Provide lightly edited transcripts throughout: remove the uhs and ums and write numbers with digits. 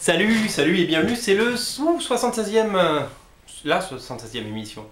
Salut et bienvenue, c'est le 76e, la 76e émission.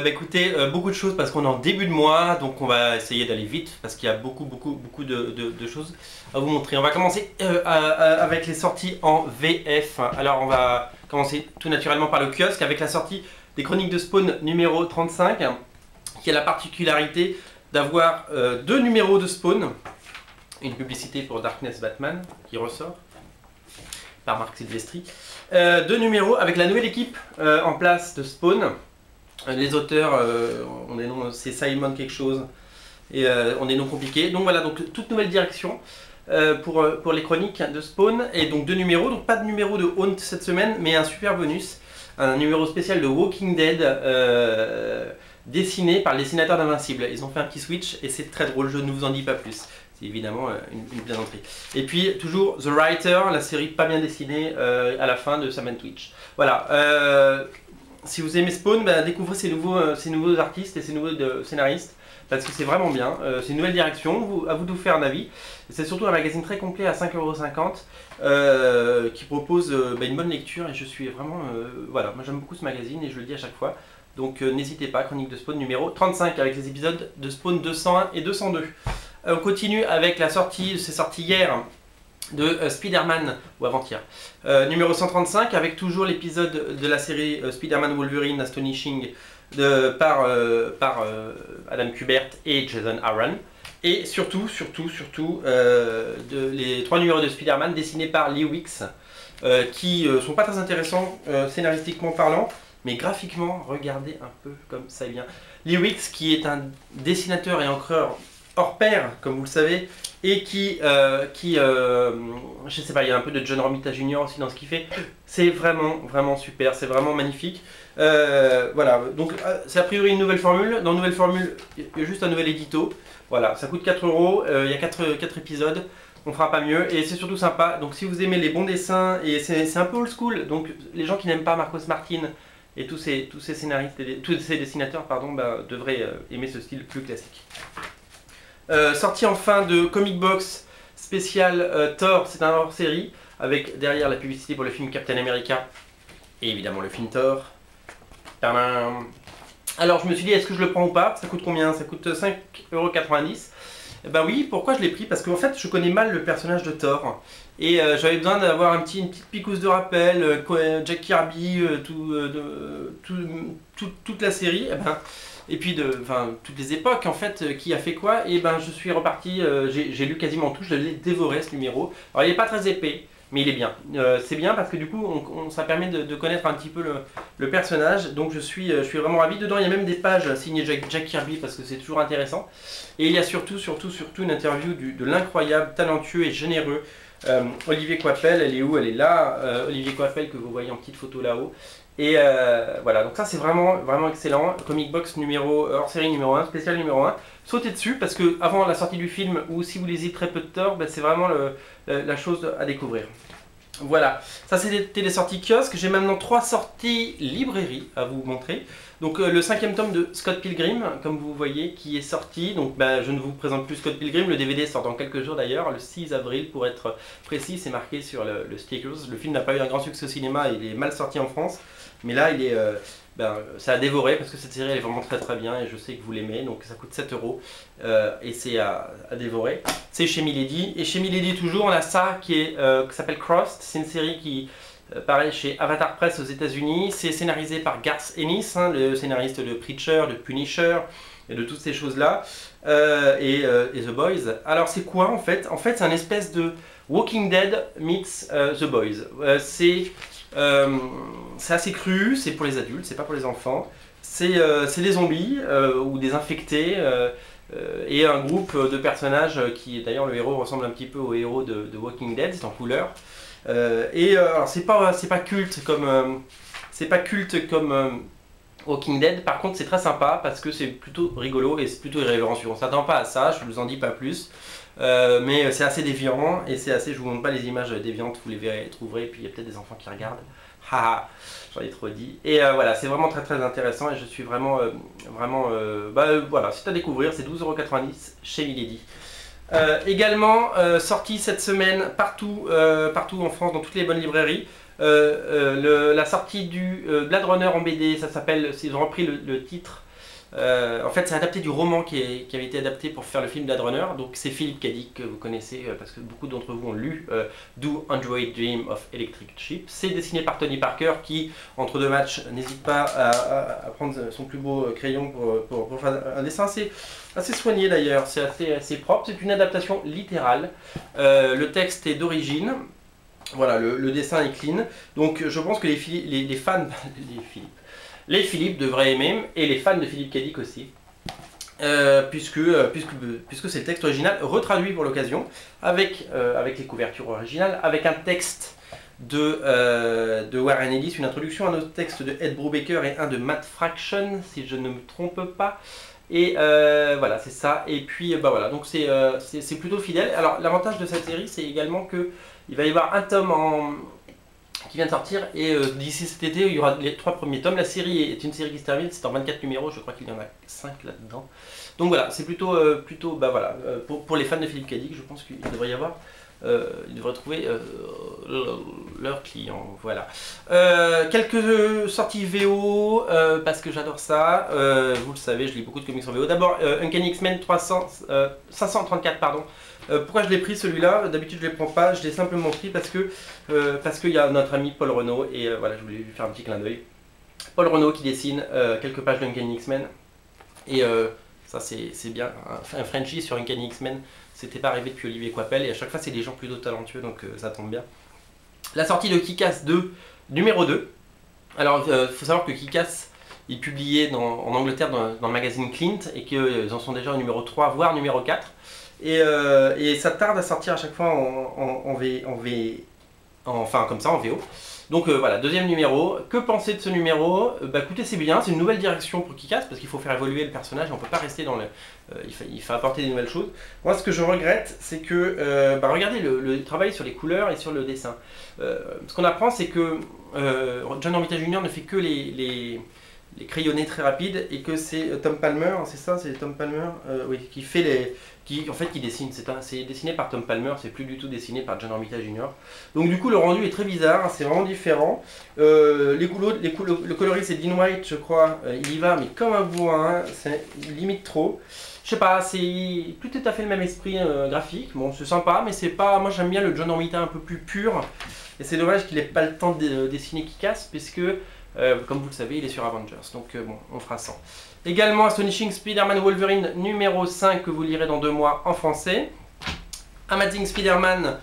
Écoutez, beaucoup de choses parce qu'on est en début de mois, donc on va essayer d'aller vite parce qu'il y a beaucoup de choses à vous montrer. On va commencer avec les sorties en VF. Alors on va commencer tout naturellement par le kiosque avec la sortie des Chroniques de Spawn numéro 35, qui a la particularité d'avoir deux numéros de Spawn, une publicité pour Darkness Batman qui ressort par Marc Silvestri, deux numéros avec la nouvelle équipe en place de Spawn. Les auteurs, on des noms, c'est Simon quelque chose, et on des noms compliqués. Donc voilà, donc toute nouvelle direction pour les chroniques de Spawn, et donc deux numéros, donc pas de numéro de Haunt cette semaine, mais un super bonus, un numéro spécial de Walking Dead dessiné par les dessinateurs d'Invincible. Ils ont fait un petit switch et c'est très drôle, je ne vous en dis pas plus. C'est évidemment une plaisanterie. Et puis toujours The Writer, la série pas bien dessinée à la fin de Sam & Twitch. Voilà. Si vous aimez Spawn, découvrez ces nouveaux artistes et ces nouveaux scénaristes, parce que c'est vraiment bien. C'est une nouvelle direction, à vous de vous faire un avis. C'est surtout un magazine très complet à 5,50 € qui propose une bonne lecture, et je suis vraiment... voilà, moi j'aime beaucoup ce magazine et je le dis à chaque fois. Donc n'hésitez pas, Chronique de Spawn numéro 35 avec les épisodes de Spawn 201 et 202. On continue avec la sortie, c'est sorti hier, de Spider-Man, ou avant-hier, numéro 135, avec toujours l'épisode de la série Spider-Man Wolverine Astonishing par Adam Kubert et Jason Aaron. Et surtout, les trois numéros de Spider-Man dessinés par Lee Weeks, qui sont pas très intéressants scénaristiquement parlant, mais graphiquement, regardez un peu comme ça vient. Lee Weeks, qui est un dessinateur et encreur hors pair, comme vous le savez, et je sais pas, il y a un peu de John Romita Jr. aussi dans ce qu'il fait. C'est vraiment super, c'est vraiment magnifique. Voilà, donc c'est a priori une nouvelle formule. Dans une nouvelle formule, il y a juste un nouvel édito. Voilà, ça coûte 4 €, il y a 4 épisodes, on fera pas mieux, et c'est surtout sympa. Donc si vous aimez les bons dessins, et c'est un peu old school, donc les gens qui n'aiment pas Marcos Martin et tous ces scénaristes, tous ces dessinateurs, pardon, devraient aimer ce style plus classique. Sortie enfin de Comic Box spécial Thor, c'est un hors-série, avec derrière la publicité pour le film Captain America, et évidemment le film Thor. Tadam. Alors je me suis dit, est-ce que je le prends ou pas? Ça coûte combien? Ça coûte 5,90 €. Ben oui, pourquoi je l'ai pris? Parce qu'en fait je connais mal le personnage de Thor, et j'avais besoin d'avoir une petite piquousse de rappel, Jack Kirby, toute la série, et puis toutes les époques en fait, qui a fait quoi, et je suis reparti, j'ai lu quasiment tout, je l'ai dévoré ce numéro. Alors il n'est pas très épais, mais il est bien. C'est bien parce que du coup ça permet de connaître un petit peu le personnage, donc je suis vraiment ravi. Dedans il y a même des pages signées Jack Kirby parce que c'est toujours intéressant. Et il y a surtout une interview de l'incroyable, talentueux et généreux Olivier Coipel. Elle est où? Elle est là, Olivier Coipel, que vous voyez en petite photo là-haut. Et voilà, donc ça c'est vraiment excellent. Comic Box hors série numéro 1, spécial numéro 1. Sautez dessus parce que avant la sortie du film, ou si vous lisez très peu de Thor, c'est vraiment la chose à découvrir. Voilà, ça c'était les sorties kiosques. J'ai maintenant 3 sorties librairie à vous montrer. Donc le 5e tome de Scott Pilgrim, comme vous voyez, qui est sorti. Donc je ne vous présente plus Scott Pilgrim, le DVD sort dans quelques jours d'ailleurs, le 6 avril pour être précis, c'est marqué sur le stickers. Le film n'a pas eu un grand succès au cinéma, il est mal sorti en France. Mais là, il est, ça a dévoré parce que cette série elle est vraiment très bien et je sais que vous l'aimez, donc ça coûte 7 € et c'est à dévorer. C'est chez Milady, et chez Milady toujours on a ça qui s'appelle Crossed. C'est une série qui paraît chez Avatar Press aux États-Unis. C'est scénarisé par Garth Ennis, le scénariste de Preacher, de Punisher et de toutes ces choses-là, et The Boys. Alors c'est quoi en fait? En fait c'est un espèce de Walking Dead meets The Boys. C'est assez cru, c'est pour les adultes, c'est pas pour les enfants. C'est des zombies ou des infectés et un groupe de personnages qui, d'ailleurs le héros ressemble un petit peu au héros de Walking Dead, c'est en couleur. Alors c'est pas culte comme Walking Dead, par contre c'est très sympa parce que c'est plutôt rigolo et c'est plutôt irrévérencieux. On s'attend pas à ça, je vous en dis pas plus. Mais c'est assez déviant et je vous montre pas les images déviantes, vous les verrez, trouverez, et puis il y a peut-être des enfants qui regardent. Haha, j'en ai trop dit. Et voilà, c'est vraiment très intéressant et je suis vraiment voilà, c'est à découvrir, c'est 12,90 € chez Milady. Également sorti cette semaine partout, partout en France, dans toutes les bonnes librairies. La sortie du Blade Runner en BD, ça s'appelle, ils ont repris le titre. En fait, c'est adapté du roman qui avait été adapté pour faire le film Blade Runner. Donc, c'est Philippe Cadic que vous connaissez parce que beaucoup d'entre vous ont lu Do Android Dream of Electric Sheep. C'est dessiné par Tony Parker qui, entre deux matchs, n'hésite pas à prendre son plus beau crayon pour faire un dessin assez soigné d'ailleurs. C'est assez propre. C'est une adaptation littérale. Le texte est d'origine. Voilà, le dessin est clean. Donc, je pense que les fans. Les Philippe devraient aimer, et les fans de Philippe Cadic aussi, puisque c'est le texte original retraduit pour l'occasion, avec les couvertures originales, avec un texte de Warren Ellis, une introduction, un autre texte de Ed Brubaker et un de Matt Fraction, si je ne me trompe pas. Et voilà, c'est ça. Et puis, bah voilà, donc c'est plutôt fidèle. Alors, l'avantage de cette série, c'est également qu'il va y avoir un tome qui vient de sortir, et d'ici cet été il y aura les 3 premiers tomes. La série est une série qui se termine, c'est en 24 numéros, je crois qu'il y en a 5 là-dedans. Donc voilà, c'est plutôt bah voilà, pour les fans de Philippe Cadic, je pense qu'il devrait y avoir, ils devraient trouver leurs clients, voilà. Quelques sorties VO, parce que j'adore ça, vous le savez, je lis beaucoup de comics en VO. D'abord, Uncanny X-Men 534, pardon. Pourquoi je l'ai pris celui-là? D'habitude je ne les prends pas, je l'ai simplement pris parce qu'il y a notre ami Paul Renaud, et voilà, je voulais lui faire un petit clin d'œil. Paul Renaud qui dessine quelques pages d'Uncanny X-Men, et ça c'est bien, un Frenchie sur Uncanny X-Men, c'était pas arrivé depuis Olivier Coipel, et à chaque fois c'est des gens plutôt talentueux, donc ça tombe bien. La sortie de Kick-Ass 2, numéro 2. Alors il faut savoir que Kick-Ass est publié en Angleterre dans le magazine Clint, et qu'ils en sont déjà au numéro 3, voire numéro 4. Et ça tarde à sortir à chaque fois enfin comme ça en VO. Donc voilà, deuxième numéro. Que penser de ce numéro? Bah écoutez, c'est bien, c'est une nouvelle direction pour Kick-Ass parce qu'il faut faire évoluer le personnage, on peut pas rester dans le... il faut apporter des nouvelles choses. Moi ce que je regrette, c'est que, regardez le travail sur les couleurs et sur le dessin. Ce qu'on apprend, c'est que John Romita Jr. ne fait que les crayonnés très rapides, et que c'est Tom Palmer, c'est ça, c'est Tom Palmer, oui, qui fait qui dessine. C'est dessiné par Tom Palmer, c'est plus du tout dessiné par John Romita Jr. Donc du coup le rendu est très bizarre, c'est vraiment différent. Le coloriste c'est Dean White, je crois, il y va mais comme un bourrin, c'est limite trop. Je sais pas, c'est plus tout à fait le même esprit graphique, bon c'est sympa, mais c'est pas... Moi j'aime bien le John Romita un peu plus pur, et c'est dommage qu'il ait pas le temps de dessiner Kick-Ass, puisque comme vous le savez, il est sur Avengers, donc bon, on fera sans. Également Astonishing Spider-Man Wolverine numéro 5 que vous lirez dans 2 mois en français. Amazing Spider-Man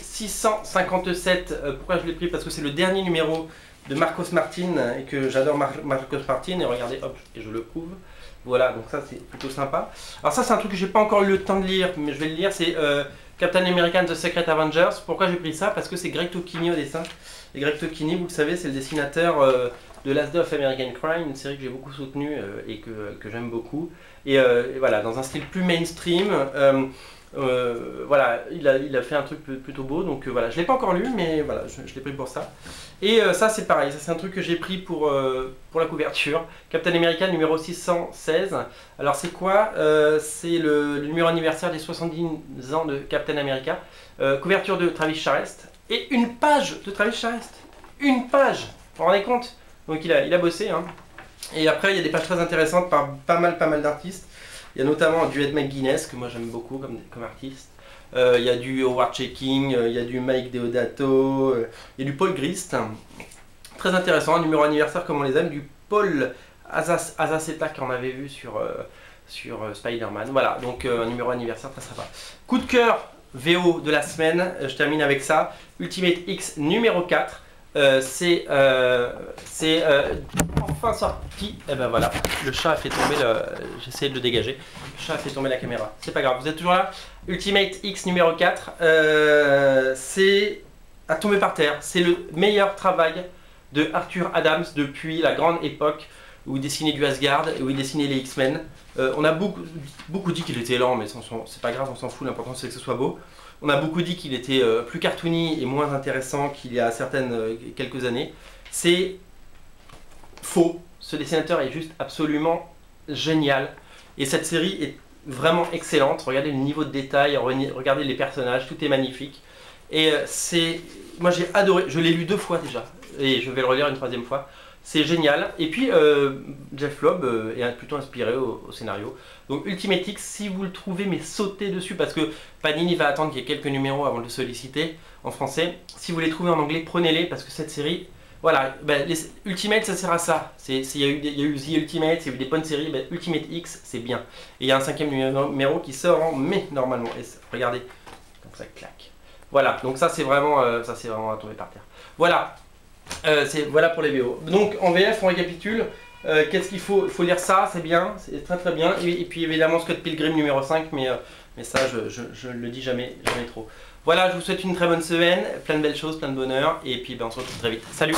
657, pourquoi je l'ai pris? Parce que c'est le dernier numéro de Marcos Martin, et que j'adore Marcos Martin, et regardez, hop, et je le prouve. Voilà, donc ça c'est plutôt sympa. Alors ça c'est un truc que j'ai pas encore eu le temps de lire, mais je vais le lire, c'est Captain America The Secret Avengers. Pourquoi j'ai pris ça? Parce que c'est Greg Tocchini au dessin. Et Greg Tocchini, vous le savez, c'est le dessinateur de Last Day of American Crime, une série que j'ai beaucoup soutenue et que j'aime beaucoup. Et voilà, dans un style plus mainstream, voilà, il a fait un truc plutôt beau, donc voilà, je ne l'ai pas encore lu, mais voilà, je l'ai pris pour ça. Et ça c'est pareil, ça c'est un truc que j'ai pris pour la couverture. Captain America numéro 616. Alors c'est quoi? C'est le numéro anniversaire des 70 ans de Captain America. Couverture de Travis Charest. Et une page de Travis Charest. Une page! Vous vous rendez compte? Donc il a bossé, hein. Et après il y a des pages très intéressantes par pas mal d'artistes. Il y a notamment du Ed McGuinness, que moi j'aime beaucoup comme artiste. Il y a du Howard Checking, il y a du Mike Deodato, il y a du Paul Grist. Très intéressant, un numéro anniversaire comme on les aime, du Paul Azaceta qu'on avait vu sur Spider-Man. Voilà, donc un numéro anniversaire très sympa. Coup de cœur VO de la semaine, je termine avec ça. Ultimate X numéro 4. C'est enfin sorti. Et ben voilà, le chat a fait tomber j'essaie de le dégager. Le chat a fait tomber la caméra. C'est pas grave, vous êtes toujours là. Ultimate X numéro 4. C'est à tomber par terre. C'est le meilleur travail de Arthur Adams depuis la grande époque où il dessinait du Asgard et où il dessinait les X-Men. On a beaucoup dit qu'il était lent, mais c'est pas grave, on s'en fout, l'important c'est que ce soit beau. On a beaucoup dit qu'il était plus cartoony et moins intéressant qu'il y a quelques années. C'est faux. Ce dessinateur est juste absolument génial. Et cette série vraiment excellente. Regardez le niveau de détail, regardez les personnages, tout est magnifique. Et moi j'ai adoré, je l'ai lu 2 fois déjà, et je vais le relire une 3e fois. C'est génial. Et puis Jeff Loeb est plutôt inspiré au scénario. Donc Ultimate X, si vous le trouvez, mais sautez dessus parce que Panini va attendre qu'il y ait quelques numéros avant de le solliciter en français. Si vous les trouvez en anglais, prenez-les parce que cette série, voilà, Ultimate ça sert à ça. Il y a eu The Ultimate, il y a eu des bonnes séries, Ultimate X c'est bien. Et il y a un 5e numéro qui sort en mai normalement. Et regardez, comme ça claque. Voilà, donc ça c'est vraiment à tomber par terre. Voilà. Voilà pour les VO. Donc en VF on récapitule, qu'est-ce qu'il faut? Il faut lire ça, c'est bien, c'est très très bien. Et puis évidemment Scott Pilgrim numéro 5, mais ça je le dis jamais trop. Voilà, je vous souhaite une très bonne semaine, plein de belles choses, plein de bonheur, et puis on se retrouve très vite. Salut!